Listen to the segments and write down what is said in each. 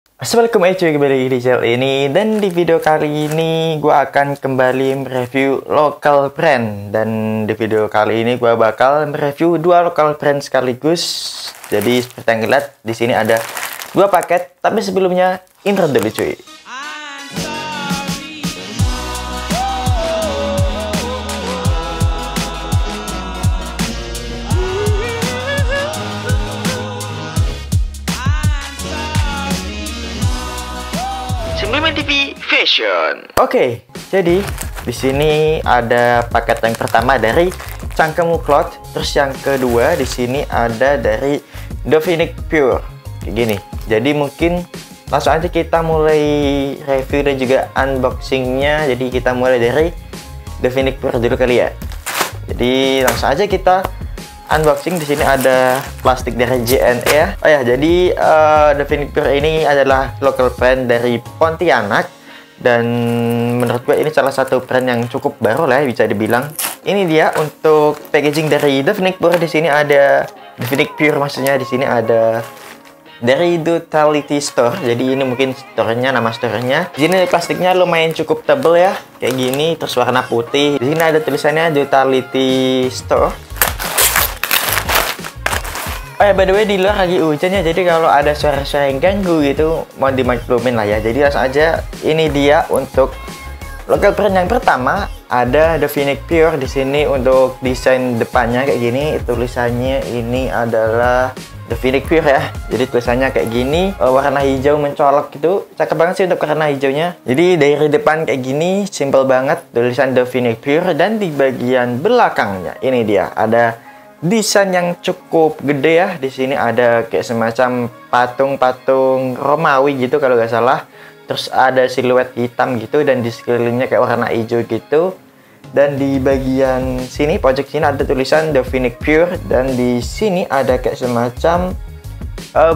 Assalamualaikum, cuy, kembali lagi di channel ini. Dan di video kali ini gue akan kembali mereview local brand. Dan di video kali ini gue bakal mereview dua local brand sekaligus. Jadi seperti yang lihat di sini ada dua paket. Tapi sebelumnya intro dulu, cuy. TV Fashion. Oke, jadi di sini ada paket yang pertama dari Cangkemmu Cloth, terus yang kedua di sini ada dari Dovinic Pure. Kayak gini. Jadi mungkin langsung aja kita mulai review dan juga unboxingnya. Jadi kita mulai dari Dovinic Pure dulu kali ya. Jadi langsung aja kita unboxing. Di sini ada plastik dari JNE ya. Oh ya, jadi Dovinic Pure ini adalah local brand dari Pontianak dan menurut gue ini salah satu brand yang cukup baru lah ya, bisa dibilang. Ini dia untuk packaging dari Dovinic Pure. Di sini ada Dovinic Pure, maksudnya di sini ada dari Dutality Store. Jadi ini mungkin store-nya, nama store-nya. Di sini plastiknya lumayan cukup tebel ya, kayak gini, terus warna putih. Di sini ada tulisannya Dutality Store. Oh ya, by the way, di luar lagi hujan ya, jadi kalau ada suara-suara yang ganggu gitu, mau dimaklumin lah ya. Jadi langsung aja, ini dia untuk local brand yang pertama, ada Dovinic Pure. Di sini untuk desain depannya kayak gini, tulisannya ini adalah Dovinic Pure ya. Jadi tulisannya kayak gini, warna hijau mencolok gitu, cakep banget sih untuk warna hijaunya. Jadi dari depan kayak gini, simple banget, tulisan Dovinic Pure. Dan di bagian belakangnya, ini dia, ada desain yang cukup gede ya. Di sini ada kayak semacam patung-patung Romawi gitu kalau nggak salah. Terus ada siluet hitam gitu dan di sekelilingnya kayak warna hijau gitu. Dan di bagian sini, pojok sini ada tulisan Dovinic Pure. Dan di sini ada kayak semacam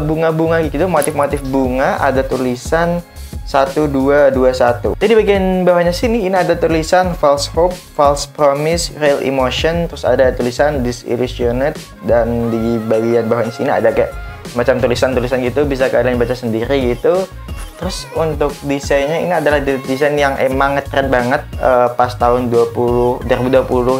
bunga-bunga gitu, motif-motif bunga. Ada tulisan 1221. Jadi bagian bawahnya sini ini ada tulisan false hope, false promise, real emotion, terus ada tulisan disillusioned. Dan di bagian bawahnya sini ada kayak macam tulisan-tulisan gitu, bisa kalian baca sendiri gitu. Terus untuk desainnya ini adalah desain yang emang ngetrend banget pas tahun 2020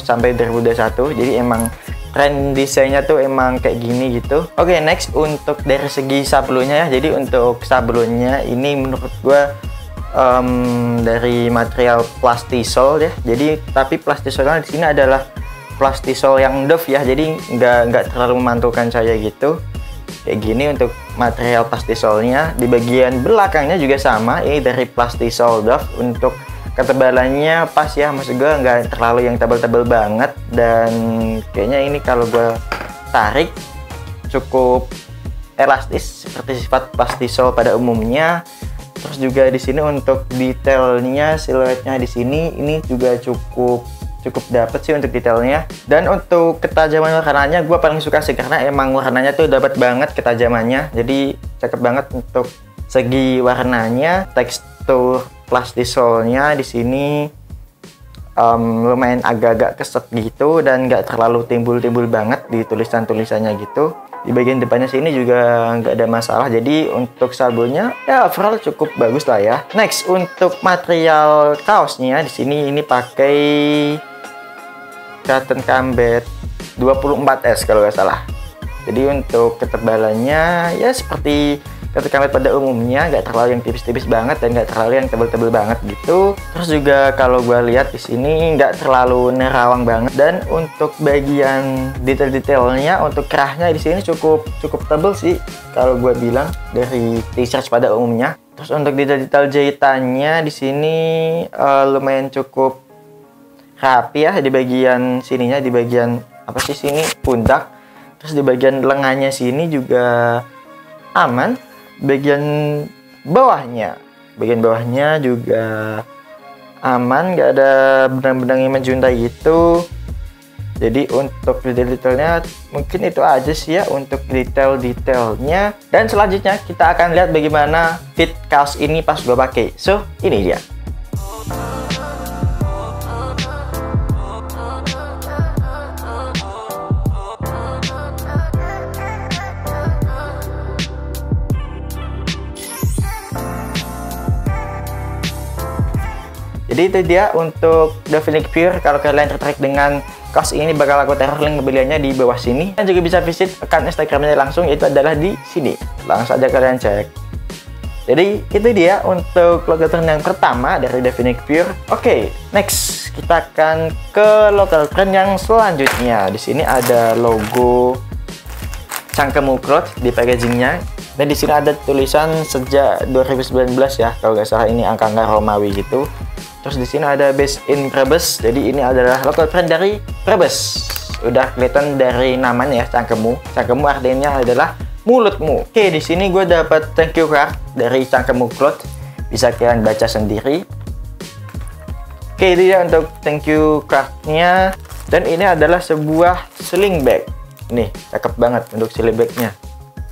sampai 2021. Jadi emang tren desainnya tuh emang kayak gini gitu. Oke, next untuk dari segi sablonnya ya. Jadi untuk sablonnya ini menurut gua dari material plastisol ya. Jadi tapi plastisolnya di sini adalah plastisol yang Dove ya. Jadi nggak terlalu memantulkan saya gitu. Kayak gini untuk material plastisolnya. Di bagian belakangnya juga sama. Ini dari plastisol Dove. Untuk ketebalannya pas ya, maksud gue nggak terlalu yang tebal-tebal banget. Dan kayaknya ini kalau gue tarik cukup elastis seperti sifat plastisol pada umumnya. Terus juga di sini untuk detailnya, siluetnya di sini ini juga cukup dapet sih untuk detailnya. Dan untuk ketajaman warnanya gue paling suka sih, karena emang warnanya tuh dapat banget ketajamannya. Jadi cakep banget untuk segi warnanya. Tekstur plastisolnya di sini lumayan agak-agak keset gitu dan nggak terlalu timbul-timbul banget di tulisan-tulisannya gitu. Di bagian depannya sini juga nggak ada masalah. Jadi untuk sabunnya ya overall cukup bagus lah ya. Next untuk material kaosnya di sini ini pakai cotton combat 24S kalau nggak salah. Jadi untuk ketebalannya ya seperti cotton combat pada umumnya, nggak terlalu yang tipis-tipis banget dan nggak terlalu yang tebel-tebel banget gitu. Terus juga kalau gue lihat di sini nggak terlalu nerawang banget. Dan untuk bagian detail-detailnya, untuk kerahnya di sini cukup tebel sih kalau gue bilang dari t-shirt pada umumnya. Terus untuk detail-detail jahitannya di sini lumayan cukup rapi ya. Di bagian sininya, di bagian apa sih sini, pundak. Terus di bagian lengannya sini juga aman. Bagian bawahnya juga aman, nggak ada benang-benang yang menjuntai gitu. Jadi untuk detail-detailnya mungkin itu aja sih ya untuk detail-detailnya. Dan selanjutnya kita akan lihat bagaimana fit kaos ini pas gue pakai. So ini dia. Jadi itu dia untuk The Phoenix Pure. Kalau kalian tertarik dengan kaos ini, bakal aku taruh link pembeliannya di bawah sini. Dan juga bisa visit akun Instagramnya langsung, itu adalah di sini. Langsung aja kalian cek. Jadi itu dia untuk local trend yang pertama dari The Phoenix Pure. Oke, next kita akan ke local trend yang selanjutnya. Di sini ada logo Cangkemmu Cloth di packagingnya. Dan di sini ada tulisan sejak 2019 ya, kalau nggak salah ini angka-angka Romawi gitu. Terus di sini ada based in Brebes. Jadi ini adalah local trend dari Brebes. Udah kelihatan dari namanya ya, Cangkemmu. Cangkemmu artinya adalah mulutmu. Oke, di sini gue dapat thank you card dari Cangkemmu Cloth. Bisa kalian baca sendiri. Oke, itu ya untuk thank you cardnya. Dan ini adalah sebuah sling bag. Nih, cakep banget untuk sling bagnya.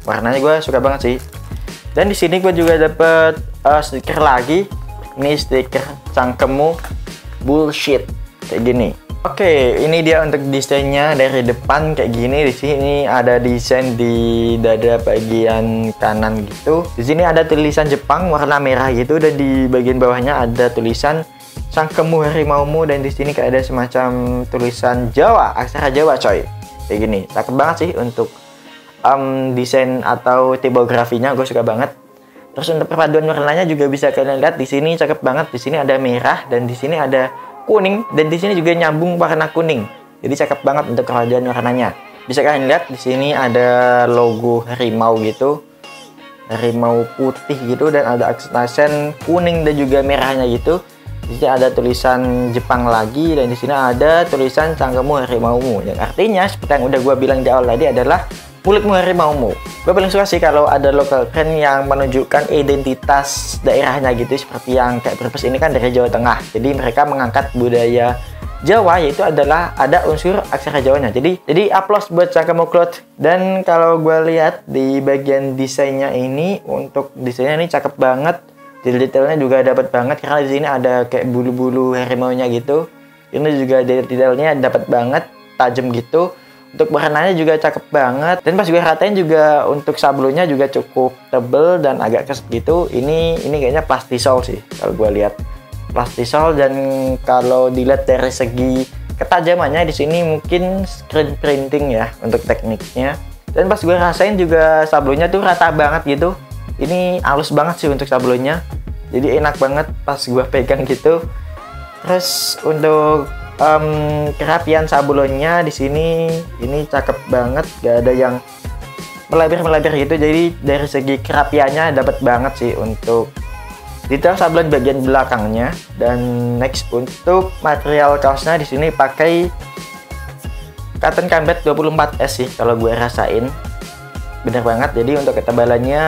Warnanya gue suka banget sih. Dan di sini gue juga dapat stiker lagi. Ini stiker Cangkemmu bullshit kayak gini. Oke, ini dia untuk desainnya dari depan kayak gini. Di sini ada desain di dada bagian kanan gitu. Di sini ada tulisan Jepang warna merah gitu, dan di bagian bawahnya ada tulisan Cangkemmu harimaumu, dan di sini kayak ada semacam tulisan Jawa, aksara Jawa coy. Kayak gini. Cakep banget sih untuk desain atau tipografinya, gue suka banget. Terus untuk perpaduan warnanya juga bisa kalian lihat di sini, cakep banget. Di sini ada merah, dan di sini ada kuning, dan di sini juga nyambung warna kuning. Jadi cakep banget untuk perpaduan warnanya. Bisa kalian lihat di sini ada logo harimau gitu, harimau putih gitu, dan ada aksen kuning dan juga merahnya gitu. Di sini ada tulisan Jepang lagi, dan di sini ada tulisan Cangkemmu harimaumu. Yang artinya seperti yang udah gue bilang di awal tadi adalah mulutmu harimaumu. Gue paling suka sih kalau ada local trend yang menunjukkan identitas daerahnya gitu, seperti yang kayak Brebes ini kan dari Jawa Tengah. Jadi mereka mengangkat budaya Jawa, yaitu adalah ada unsur aksara Jawanya. Jadi aplaus buat Cangkemmu Cloth. Dan kalau gue lihat di bagian desainnya ini, untuk desainnya ini cakep banget. Detailnya juga dapat banget, karena di sini ada kayak bulu-bulu harimaunya gitu. Ini juga detailnya dapat banget, tajam gitu. Untuk warnanya juga cakep banget, dan pas gue ratain juga untuk sablonnya juga cukup tebel dan agak keset gitu. Ini kayaknya plastisol sih kalau gue lihat, plastisol. Dan kalau dilihat dari segi ketajamannya di sini mungkin screen printing ya untuk tekniknya. Dan pas gue rasain juga sablonnya tuh rata banget gitu. Ini halus banget sih untuk sablonnya, jadi enak banget pas gue pegang gitu. Terus untuk kerapian sablonnya di sini ini cakep banget, gak ada yang melebar gitu. Jadi dari segi kerapiannya dapat banget sih untuk detail sablon bagian belakangnya. Dan next untuk material kaosnya di sini pakai cotton combat 24S sih kalau gue rasain, bener banget. Jadi untuk ketebalannya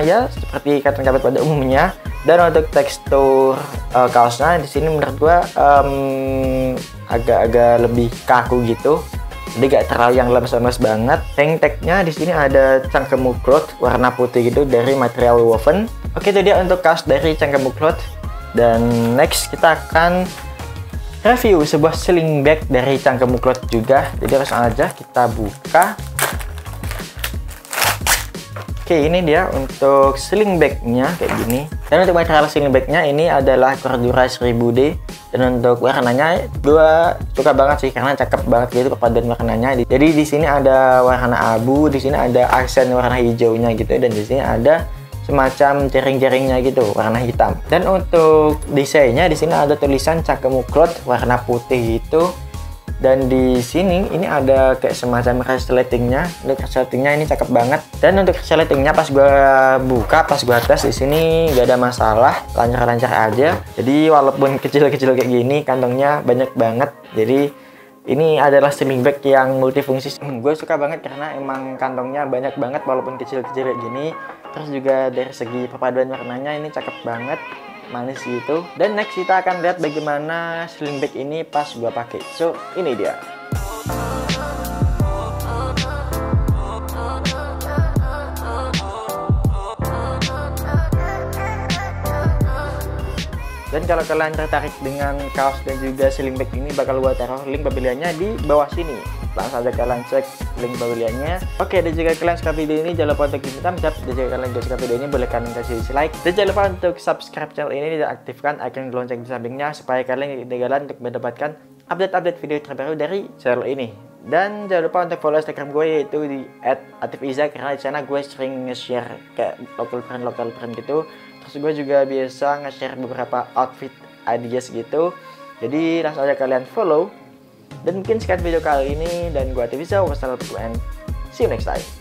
ya seperti cotton combat pada umumnya. Dan untuk tekstur kaosnya di sini menurut gua agak-agak lebih kaku gitu. Jadi gak terlalu yang lemes-lemes banget. Hang tagnya di sini ada Cangkemmu Cloth warna putih gitu dari material woven. Oke, itu dia untuk kaos dari Cangkemmu Cloth. Dan next kita akan review sebuah sling bag dari Cangkemmu Cloth juga. Jadi langsung aja kita buka. Oke, ini dia untuk sling bagnya kayak gini. Dan untuk material sling bagnya ini adalah Cordura 1000D. Dan untuk warnanya gue suka banget sih, karena cakep banget gitu perpaduan warnanya. Jadi di sini ada warna abu, di sini ada aksen warna hijaunya gitu, dan di sini ada semacam jaring-jaringnya gitu warna hitam. Dan untuk desainnya di sini ada tulisan Cangkemmu Cloth warna putih gitu. Dan di sini ini ada kayak semacam resletingnya. Untuk resletingnya ini cakep banget. Dan untuk resletingnya pas gue buka, pas gue tes di sini nggak ada masalah, lancar-lancar aja. Jadi walaupun kecil-kecil kayak gini, kantongnya banyak banget. Jadi ini adalah sling bag yang multifungsi. Gue suka banget karena emang kantongnya banyak banget walaupun kecil-kecil kayak gini. Terus juga dari segi perpaduan warnanya ini cakep banget, manis gitu. Dan next kita akan lihat bagaimana sling bag ini pas gua pakai. So ini dia. Dan kalau kalian tertarik dengan kaos dan juga sling bag ini, bakal gua taruh link pembeliannya di bawah sini. langsung aja kalian cek link bawahnya. Oke, dan jika kalian suka video ini jangan lupa untuk thumbs up, dan jika kalian suka video ini boleh kalian kasih like, dan jangan lupa untuk subscribe channel ini dan aktifkan icon lonceng di sampingnya supaya kalian ketinggalan untuk mendapatkan update-update video terbaru dari channel ini. Dan jangan lupa untuk follow Instagram gue yaitu di @atifizza, karena di sana gue sering nge-share kayak local brand gitu. Terus gue juga biasa nge-share beberapa outfit ideas gitu. Jadi langsung aja kalian follow. Dan mungkin sekian video kali ini, dan gue Atifizza, wassalamualaikum and see you next time.